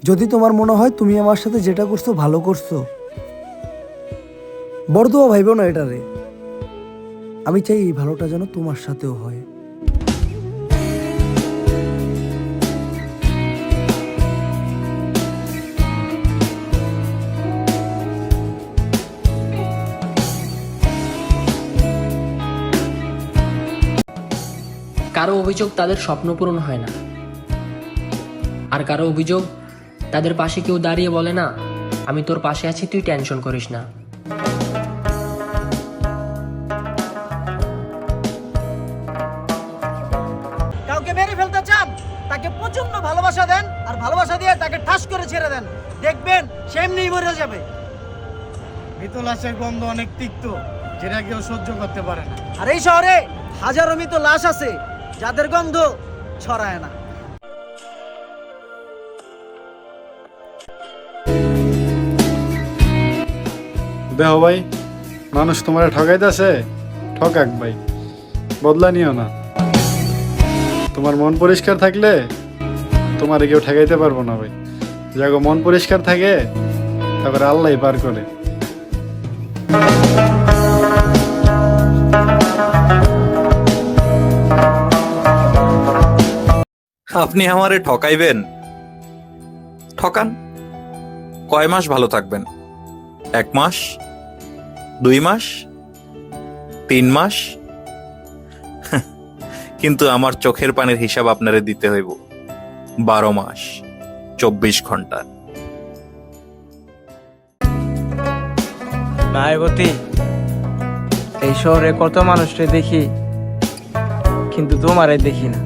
যদি তোমার মনে হয় তুমি আমার সাথে যেটা করছো ভালো করছো, বড়দুয়া ভাইব না এটারে। আমি চাই এই ভালোটা যেন তোমার সাথেও হয়। কারো অভিযোগ তাদের স্বপ্ন পূরণ হয় না, আর কারো অভিযোগ তাদের পাশে কেউ দাঁড়িয়ে বলে না, আমি তোর পাশে আছি, তুই টেনশন করিস না। কাউকে মেরে ফেলতে চান, তাকে প্রচন্ড ভালোবাসা দেন, আর ভালোবাসা দিয়ে তাকে ঠাস করে ছেড়ে দেন, দেখবেন সে এমনিই মরে যাবে। মৃত লাশের গন্ধ অনেক তিক্ত, যেটা কেউ সহ্য করতে পারে না। আর এই শহরে হাজারো মৃত লাশ আছে যাদের গন্ধ ছড়ায় না। দেহ ভাই, মানুষ তোমার ঠকাইতেছে, ঠকাক ভাই, বদলা নিও না। তোমার মন পরিষ্কার থাকলে তোমার কেউ ঠকাইতে পারবো না ভাই। যাগো মন পরিষ্কার থাকে তারপরে আল্লাহ পার করে। আপনি আমারে ঠকাইবেন? ঠকান। কয় মাস ভালো থাকবেন? 1 মাস, 2 মাস, 3 মাস? কিন্তু আমার চোখের পানির হিসাব আপনারে দিতে হইব 12 মাস 24 ঘন্টা। মায়াবতী, এই শহরে কত মানুষকে দেখি, কিন্তু তোমারে দেখি না।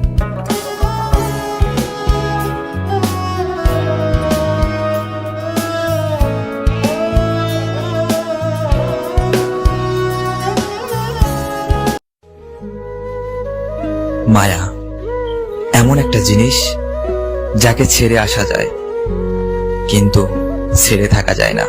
মায়া এমন একটা জিনিস যাকে ছেড়ে আসা যায়, কিন্তু ছেড়ে থাকা যায় না।